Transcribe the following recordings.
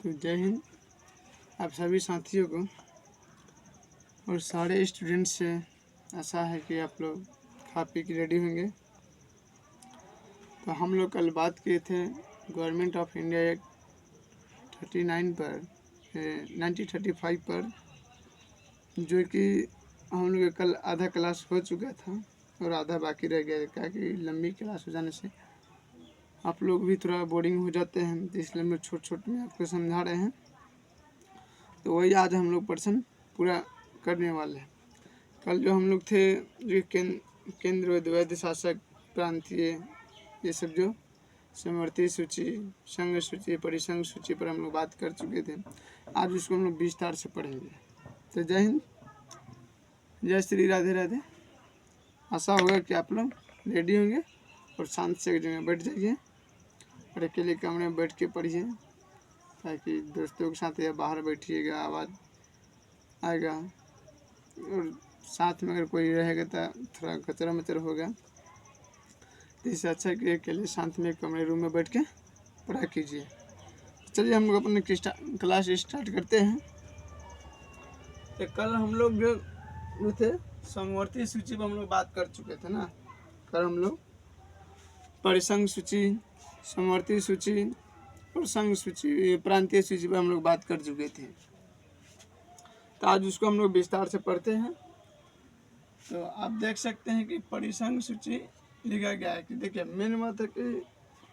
तो जय हिंद आप सभी साथियों को और सारे स्टूडेंट्स से आशा है कि आप लोग खा पी के रेडी होंगे। तो हम लोग कल बात किए थे गवर्नमेंट ऑफ इंडिया एक्ट 39 पर 1935 पर, जो कि हम लोग कल आधा क्लास हो चुका था और आधा बाकी रह गया, क्या कि लंबी क्लास हो जाने से आप लोग भी थोड़ा बोरिंग हो जाते हैं, तो इसलिए हम लोग छोट में आपको समझा रहे हैं। तो वही आज हम लोग पर्सन पूरा करने वाले हैं। कल जो हम लोग थे जो केंद्र वैद्य शासक प्रांतीय ये सब जो समवर्ती सूची, संघ सूची, परिसंघ सूची पर हम लोग बात कर चुके थे। आज उसको हम लोग विस्तार से पढ़ेंगे। तो जय हिंद, जय श्री राधे राधे। आशा होगा कि आप लोग रेडी होंगे और शांत से एक जगह बैठ जाइए और अकेले कमरे में बैठ के पढ़िए, ताकि दोस्तों के साथ या बाहर बैठिएगा आवाज़ आएगा, और साथ में अगर कोई रहेगा तो थोड़ा कचरा मचर होगा। तो इससे अच्छा कि अकेले शांत में कमरे रूम में बैठ के पढ़ा कीजिए। चलिए हम लोग अपने क्लास स्टार्ट करते हैं। तो कल हम लोग जो थे समवर्ती सूची पर हम लोग बात कर चुके थे ना। कल हम लोग परिसंघ सूची, समवर्ती सूची और संघ सूची, प्रांतीय सूची पर हम लोग बात कर चुके थे। तो आज उसको हम लोग विस्तार से पढ़ते हैं। तो आप देख सकते हैं कि परिसंघ सूची लिखा गया है कि देखिए मेन बात है कि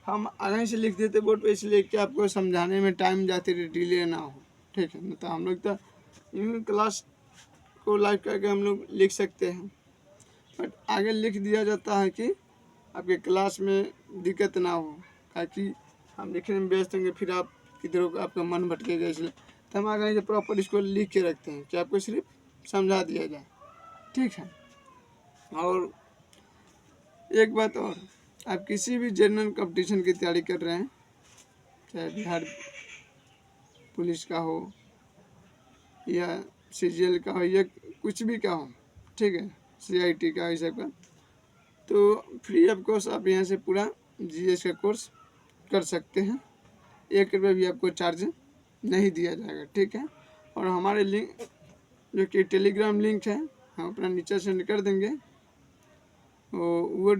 हम आगे से लिख देते बोर्ड पे, इसलिए कि आपको समझाने में टाइम जाती रहे, डिले ना हो। ठीक है, नहीं तो हम लोग तो यूँ क्लास को लाइव करके हम लोग लिख सकते हैं, बट आगे लिख दिया जाता है कि आपके क्लास में दिक्कत ना हो, ताकि हम लिखने में व्यस्त होंगे फिर आप किधर आपका मन भटकेगा। इसलिए तो हम आगे से प्रॉपर इसको लिख के रखते हैं कि आपको सिर्फ समझा दिया जाए। ठीक है। और एक बात और, आप किसी भी जनरल कंपटीशन की तैयारी कर रहे हैं, चाहे बिहार पुलिस का हो या CGL का हो या कुछ भी का हो, ठीक है, CIT का, इस सब का, तो फ्री ऑफ कोर्स आप यहाँ से पूरा GS का कोर्स कर सकते हैं। 1 रुपये भी आपको चार्ज नहीं दिया जाएगा। ठीक है। और हमारे लिंक जो कि टेलीग्राम लिंक है हम अपना नीचे सेंड कर देंगे। वो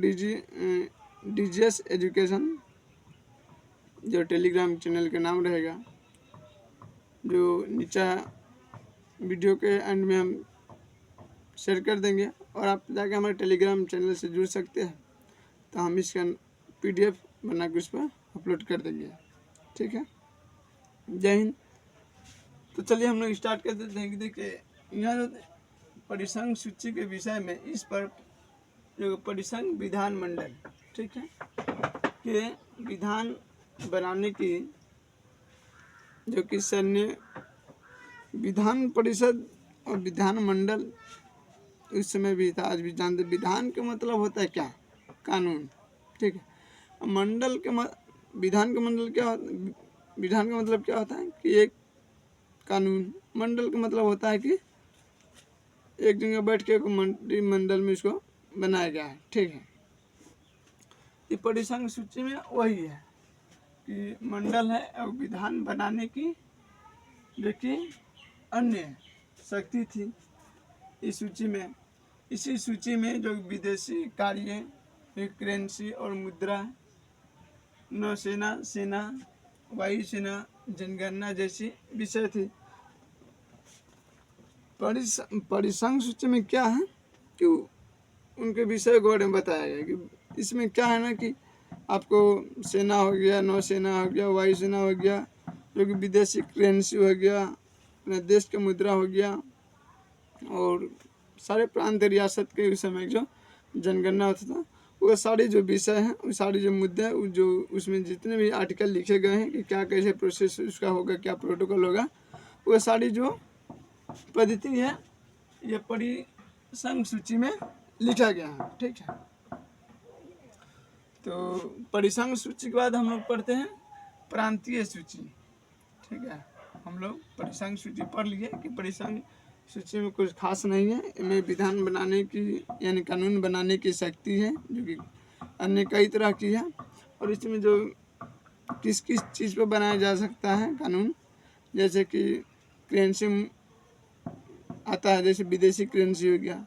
DGS एजुकेशन जो टेलीग्राम चैनल का नाम रहेगा, जो नीचे वीडियो के एंड में हम शेयर कर देंगे, और आप जाके हमारे टेलीग्राम चैनल से जुड़ सकते हैं। तो हम इसका PDF बना के उस पर अपलोड कर देंगे। ठीक है। जय हिंद। तो चलिए हम लोग स्टार्ट कर देते हैं कि देखिए यहाँ जो परिसंघ सूची के विषय में, इस पर जो परिसंघ विधान मंडल, ठीक है, के विधान बनाने की जो कि सैन्य विधान परिषद और विधान मंडल उस समय भी था, आज भी जानते। विधान का मतलब होता है क्या? कानून। ठीक है। मंडल के विधान का मंडल क्या होता, विधान का मतलब क्या होता है कि एक कानून। मंडल का मतलब होता है कि एक जगह बैठ के मंडल में इसको बनाया गया है। ठीक है। ये परिसंघ सूची में वही है कि मंडल है और विधान बनाने की देखिए अन्य शक्ति थी इस सूची में। इसी सूची में जो विदेशी कार्य, करेंसी और मुद्रा, नौसेना, सेना, वायुसेना, जनगणना जैसी विषय थी। परिसंघ सूची में क्या है कि उनके विषय के बारे में बताया गया कि इसमें क्या है ना कि आपको सेना हो गया, नौसेना हो गया, वायुसेना हो गया, जो कि विदेशी करेंसी हो गया, अपने देश का मुद्रा हो गया, और सारे प्रांत रियासत के उस समय जो जनगणना होता था, वो सारे जो विषय हैं, वो सारे जो मुद्दे हैं, जो उसमें जितने भी आर्टिकल लिखे गए हैं कि क्या कैसे प्रोसेस उसका होगा, क्या प्रोटोकॉल होगा, वो सारी जो पद्धति है ये परिसंघ सूची में लिखा गया है। ठीक है। तो परिसंघ सूची के बाद हम लोग पढ़ते हैं प्रांतीय सूची। ठीक है। हम लोग परिसंघ सूची पढ़ लिए कि परिसंघ सूची में कुछ खास नहीं है, इनमें विधान बनाने की यानी कानून बनाने की शक्ति है, जो कि अन्य कई तरह की है। और इसमें जो किस किस चीज़ पर बनाया जा सकता है कानून, जैसे कि करेंसी आता है, जैसे विदेशी करेंसी हो गया,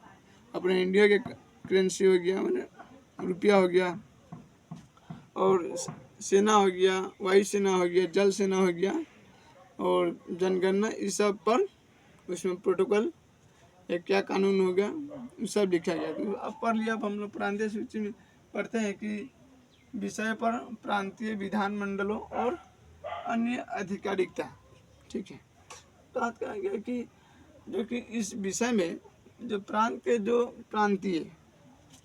अपने इंडिया के करेंसी हो गया, मैंने रुपया हो गया, और सेना हो गया, वायु सेना हो गया, जल सेना हो गया, और जनगणना, इस सब पर उसमें प्रोटोकॉल एक क्या कानून हो गया, ये सब लिखा गया। तो अब पढ़ लिया। अब हम लोग प्रांतीय सूची में पढ़ते हैं कि विषय पर प्रांतीय विधानमंडलों और अन्य आधिकारिकता। ठीक है, तो आज कहा गया कि जो कि इस विषय में जो प्रांत के जो प्रांतीय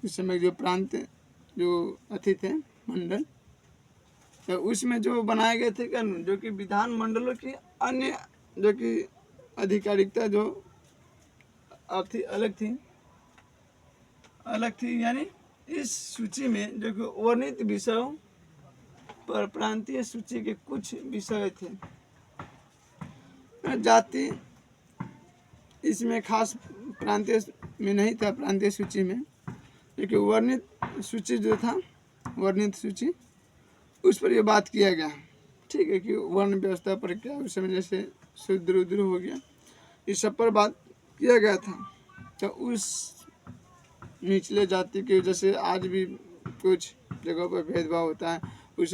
इस समय जो प्रांत जो अति थे मंडल, तो उसमें जो बनाए गए थे कानून जो कि विधान मंडलों की अन्य जो कि आधिकारिकता जो अलग थी, यानी इस सूची में जो कि वर्णित विषयों पर प्रांतीय सूची के कुछ विषय थे। जाति इसमें खास प्रांतीय में नहीं था, प्रांतीय सूची में, क्योंकि वर्णित सूची जो था, वर्णित सूची उस पर यह बात किया गया। ठीक है, कि वर्ण व्यवस्था पर क्या उस समय जैसे शूद्र उद्र हो गया, इस सब पर बात किया गया था। तो उस निचले जाति के वजह से आज भी कुछ जगहों पर भेदभाव होता है। उस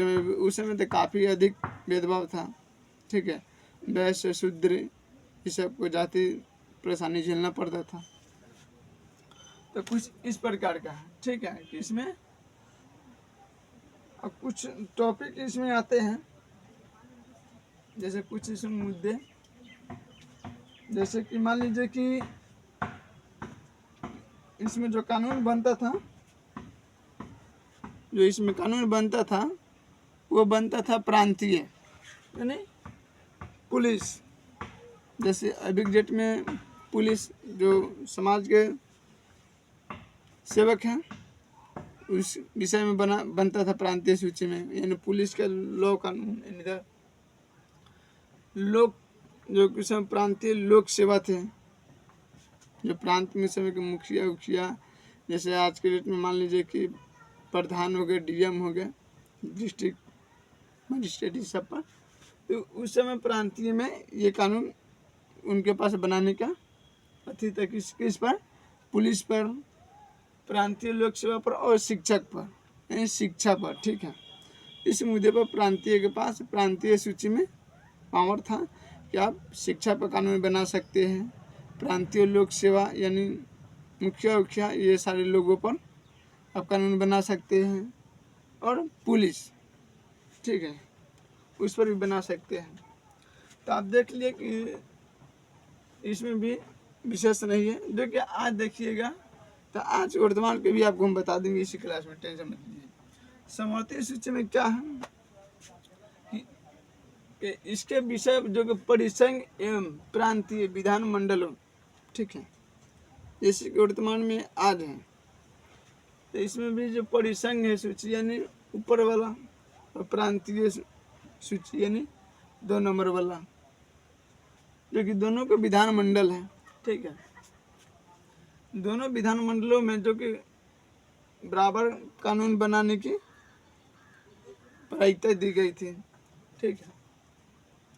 समय तो काफ़ी अधिक भेदभाव था। ठीक है, वैश्य शूद्र इस सब को जाति परेशानी झेलना पड़ता था। तो कुछ इस प्रकार का है। ठीक है, कि इसमें अब कुछ टॉपिक इसमें आते हैं, जैसे कुछ इसमें मुद्दे, जैसे कि मान लीजिए कि इसमें जो कानून बनता था, जो इसमें कानून बनता था वो बनता था प्रांतीय, यानी पुलिस। जैसे अभी डेट में पुलिस जो समाज के सेवक हैं उस विषय में बनता था प्रांतीय सूची में, यानी पुलिस के लॉ कानून, यानी लोक जो किस प्रांतीय लोक सेवा थे, जो प्रांत में समय के मुखिया उखिया, जैसे आज के डेट में मान लीजिए कि प्रधान हो गए, डीएम हो गए, डिस्ट्रिक्ट मजिस्ट्रेट, इस सब पर। तो उस समय प्रांतीय में ये कानून उनके पास बनाने का अति तक किस पर, पुलिस पर, प्रांतीय लोक सेवा पर और शिक्षक पर, यानी शिक्षा पर। ठीक है, इस मुद्दे पर प्रांतीय के पास प्रांतीय सूची में पावर था कि आप शिक्षा पर कानून बना सकते हैं, प्रांतीय लोक सेवा यानी मुखिया उखिया ये सारे लोगों पर आप कानून बना सकते हैं, और पुलिस, ठीक है, उस पर भी बना सकते हैं। तो आप देख लिए कि इसमें भी विशेष नहीं है, जो कि आज देखिएगा। तो आज वर्तमान के भी आपको हम बता देंगे इसी क्लास में, टेंशन मत लीजिए। समवर्ती सूची में क्या है कि इसके विषय जो कि परिसंघ एवं प्रांतीय विधानमंडलों, ठीक है, जैसे कि वर्तमान में आज है। तो इसमें भी जो परिसंघ है सूची यानी ऊपर वाला, और प्रांतीय सूची यानी 2 नंबर वाला, जो कि दोनों के विधानमंडल है। ठीक है, दोनों विधानमंडलों में जो कि बराबर कानून बनाने की प्रायिकता दी गई थी। ठीक है,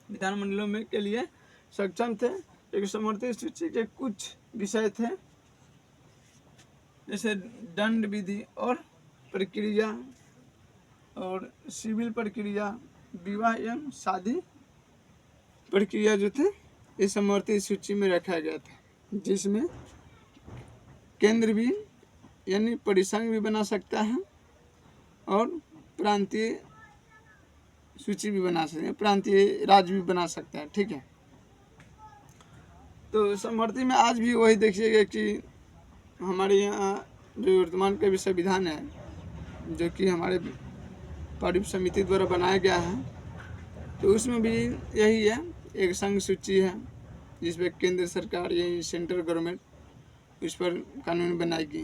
विधानमंडलों में के लिए सक्षम थे, लेकिन समवर्ती सूची के कुछ विषय थे, जैसे दंड विधि और प्रक्रिया और सिविल प्रक्रिया, विवाह एवं शादी प्रक्रिया जो थे इस समवर्ती सूची में रखा गया था, जिसमें केंद्र भी यानी परिसंघ भी बना सकता है और प्रांतीय सूची भी बना सकते हैं, प्रांतीय राज्य भी बना सकता है। ठीक है, तो समवर्ती में आज भी वही देखिएगा कि हमारे यहाँ जो वर्तमान का भी संविधान है, जो कि हमारे पारित समिति द्वारा बनाया गया है, तो उसमें भी यही है, एक संघ सूची है जिसमें केंद्र सरकार यानी सेंट्रल गवर्नमेंट उस पर कानून बनाएगी।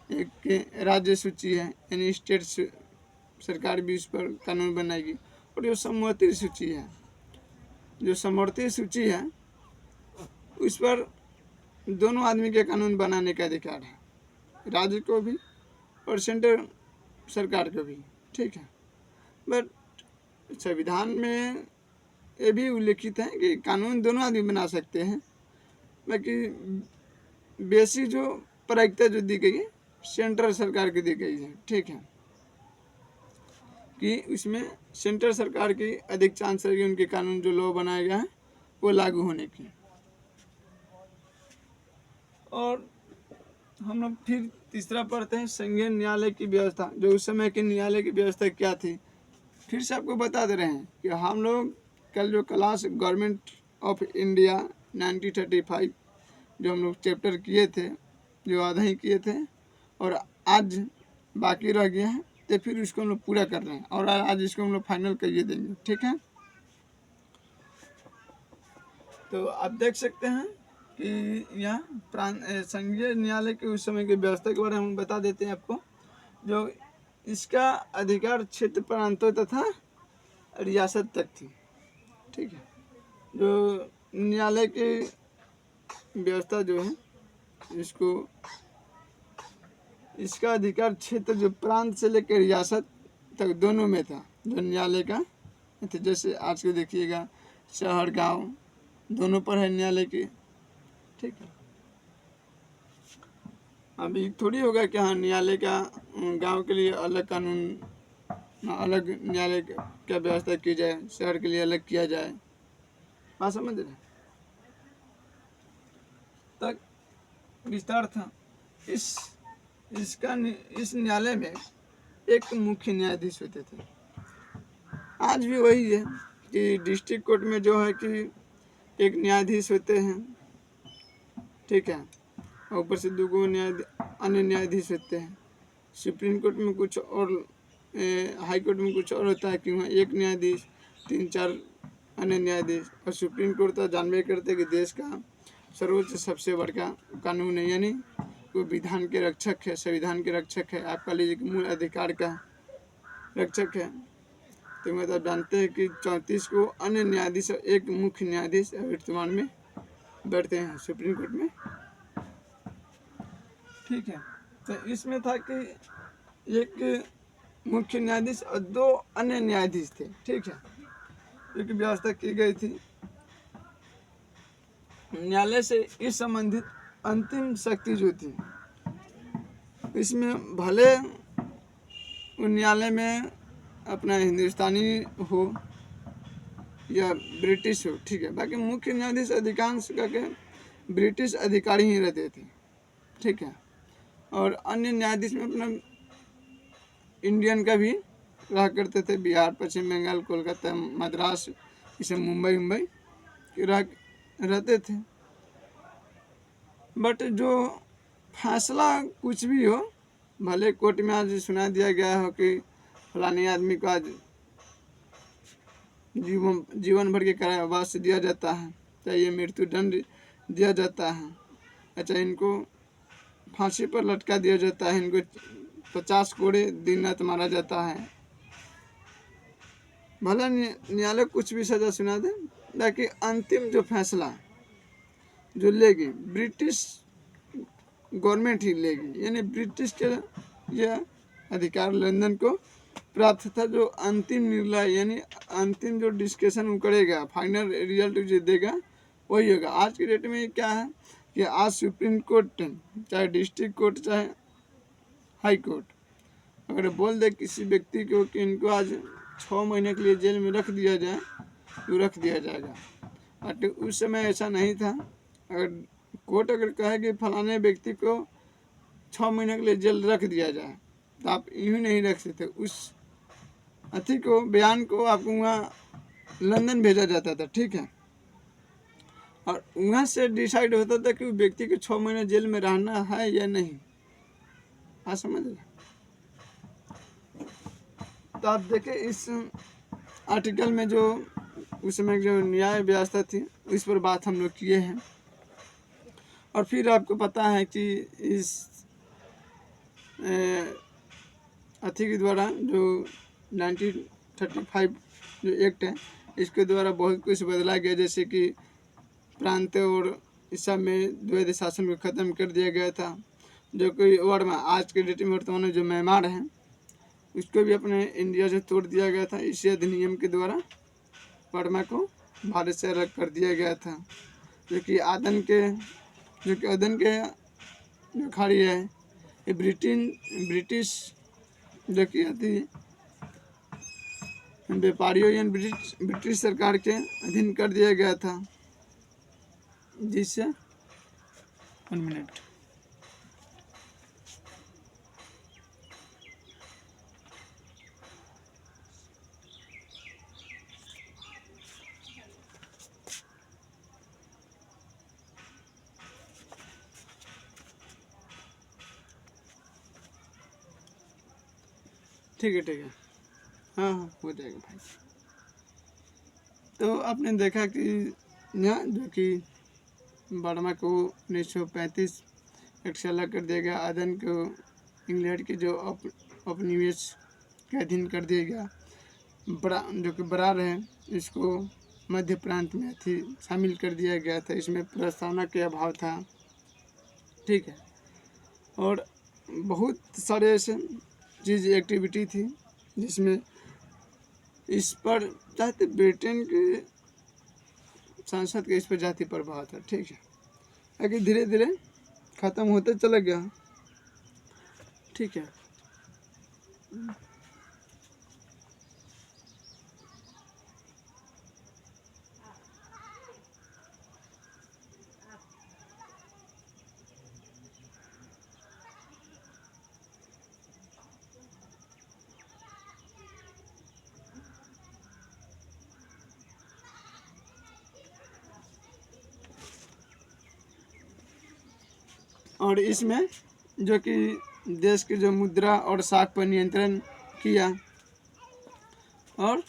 एक राज्य सूची है यानी स्टेट सरकार भी उस पर कानून बनाएगी। और जो समवर्ती सूची है, जो समवर्ती सूची है उस पर दोनों आदमी के कानून बनाने का अधिकार है, राज्य को भी और सेंट्रल सरकार को भी। ठीक है, बट संविधान में ये भी उल्लेखित है कि कानून दोनों आदमी बना सकते हैं, बाकी बेसिक जो प्राथमिकता जो दी गई है सेंट्रल सरकार की दी गई है। ठीक है, कि इसमें सेंट्रल सरकार की अधिक चांस है कि उनके कानून जो लॉ बनाया गया है वो लागू होने की। और हम लोग फिर तीसरा पढ़ते हैं संघीय न्यायालय की व्यवस्था। जो उस समय के न्यायालय की व्यवस्था क्या थी, फिर से आपको बता दे रहे हैं कि हम लोग कल जो क्लास गवर्नमेंट ऑफ इंडिया 1935 जो हम लोग चैप्टर किए थे, जो आधा ही किए थे और आज बाकी रह गया है, तो फिर इसको हम लोग पूरा कर रहे हैं और आज इसको हम लोग फाइनल करिए देंगे। ठीक है, तो आप देख सकते हैं कि यहाँ संघीय न्यायालय के उस समय की व्यवस्था के बारे में हम बता देते हैं आपको। जो इसका अधिकार क्षेत्र प्रांतों तथा रियासत तक थी। ठीक है, जो न्यायालय की व्यवस्था जो है इसका अधिकार क्षेत्र जो प्रांत से लेकर रियासत तक दोनों में था, जो न्यायालय का। जैसे आज के देखिएगा शहर गांव दोनों पर है न्यायालय की। ठीक है, अभी थोड़ी होगा कि हाँ न्यायालय का गांव के लिए अलग कानून, अलग न्यायालय क्या व्यवस्था की जाए, शहर के लिए अलग किया जाए। बात समझ रहे तक विस्तार था। इस न्यायालय में एक मुख्य न्यायाधीश होते थे। आज भी वही है कि डिस्ट्रिक्ट कोर्ट में जो है कि एक न्यायाधीश होते हैं। ठीक है, ऊपर से दो अन्य न्यायाधीश होते हैं। सुप्रीम कोर्ट में कुछ और, हाई कोर्ट में कुछ और होता है कि वहाँ एक न्यायाधीश 3-4 अन्य न्यायाधीश। और सुप्रीम कोर्ट तो जानबे करते कि देश का सर्वोच्च सबसे बड़का कानून है, यानी वो विधान के रक्षक है, संविधान के रक्षक है, आपका लीजिए कि मूल अधिकार का रक्षक है। तो मतलब जानते हैं कि 34 को अन्य न्यायाधीश और एक मुख्य न्यायाधीश वर्तमान में बैठते हैं सुप्रीम कोर्ट में। ठीक है, तो इसमें था कि एक मुख्य न्यायाधीश और 2 अन्य न्यायाधीश थे। ठीक है, एक व्यवस्था की गई थी। न्यायालय से इस संबंधित अंतिम शक्ति जो थी, इसमें भले उन न्यायालय में अपना हिंदुस्तानी हो या ब्रिटिश हो। ठीक है, बाकी मुख्य न्यायाधीश अधिकांश करके ब्रिटिश अधिकारी ही रहते थे। ठीक है, और अन्य न्यायाधीश में अपना इंडियन का भी रहा करते थे। बिहार, पश्चिम बंगाल, कोलकाता, मद्रास, इसे मुंबई रहते थे। बट जो फैसला कुछ भी हो, भले कोर्ट में आज सुना दिया गया हो कि फलाने आदमी को आज जीवन भर के कारावास दिया जाता है, चाहे मृत्यु दंड दिया जाता है, अच्छा इनको फांसी पर लटका दिया जाता है, इनको 50 कोड़े दिन रात मारा जाता है। भले न्यायालय कुछ भी सजा सुना दे, ताकि अंतिम जो फैसला जो लेगी ब्रिटिश गवर्नमेंट ही लेगी, यानी ब्रिटिश के यह अधिकार लंदन को प्राप्त था। जो अंतिम निर्णय यानी अंतिम जो डिस्कशन करेगा, फाइनल रिजल्ट जो देगा वही होगा। आज की डेट में क्या है कि आज सुप्रीम कोर्ट, चाहे डिस्ट्रिक्ट कोर्ट, चाहे हाई कोर्ट, अगर बोल दे किसी व्यक्ति को कि इनको आज 6 महीने के लिए जेल में रख दिया जाए, तो रख दिया जाएगा। बट उस समय ऐसा नहीं था। अगर कोर्ट अगर कहे कि फलाने व्यक्ति को 6 महीने के लिए जेल रख दिया जाए, तो आप यूँ नहीं रख सकते। उस अथी को, बयान को आपको वहाँ लंदन भेजा जाता था। ठीक है, और वहाँ से डिसाइड होता था कि व्यक्ति को 6 महीने जेल में रहना है या नहीं। आप समझ रहे? तो आप देखें इस आर्टिकल में जो उस समय जो न्याय व्यवस्था थी, इस पर बात हम लोग किए हैं। और फिर आपको पता है कि इस अथी के द्वारा जो 1935 जो एक्ट है, इसके द्वारा बहुत कुछ बदला गया। जैसे कि प्रांत और इस सब में द्वैध शासन को ख़त्म कर दिया गया था। जो कि वर्मा आज के डेट में वर्तमान में जो म्यांमार है, उसको भी अपने इंडिया से तोड़ दिया गया था। इसी अधिनियम के द्वारा वर्मा को भारत से अलग कर दिया गया था, जो कि अदन के जो खाड़ी है ये ब्रिटिश जो कि अति व्यापारियों या ब्रिटिश सरकार के अधीन कर दिया गया था, जिससे 1 मिनट ठीक है। हाँ हो जाएगा भाई। तो आपने देखा कि यहाँ जो कि बर्मा को 1935 एक से अलग कर दिया गया, अदन को इंग्लैंड के जो उपनिवेश के अधीन कर दिया गया, जो कि बरार है इसको मध्य प्रांत में शामिल कर दिया गया था। इसमें प्रस्तावना के अभाव था, ठीक है। और बहुत सारे ऐसे चीज़ एक्टिविटी थी जिसमें इस पर चाहते ब्रिटेन के सांसद के इस पर जाति प्रभाव था, ठीक है। आगे धीरे धीरे ख़त्म होते चला गया, ठीक है। और इसमें जो कि देश की जो मुद्रा और साख पर नियंत्रण किया, और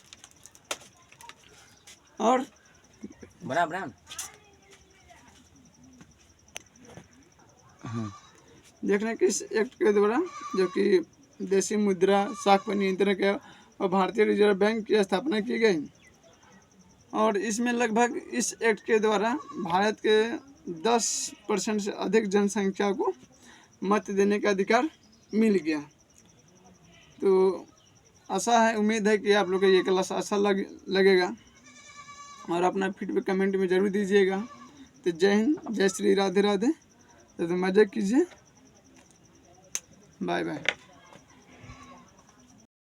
देखने कि इस एक्ट के द्वारा जो कि देशी मुद्रा साख पर नियंत्रण किया और भारतीय रिजर्व बैंक की स्थापना की गई। और इसमें लगभग इस एक्ट के द्वारा भारत के 10% से अधिक जनसंख्या को मत देने का अधिकार मिल गया। तो आशा है, उम्मीद है कि आप लोग को ये क्लास अच्छा लगेगा, और अपना फीडबैक कमेंट में ज़रूर दीजिएगा। तो जय हिंद, जय श्री राधे राधे। तो मज़े कीजिए, बाय बाय।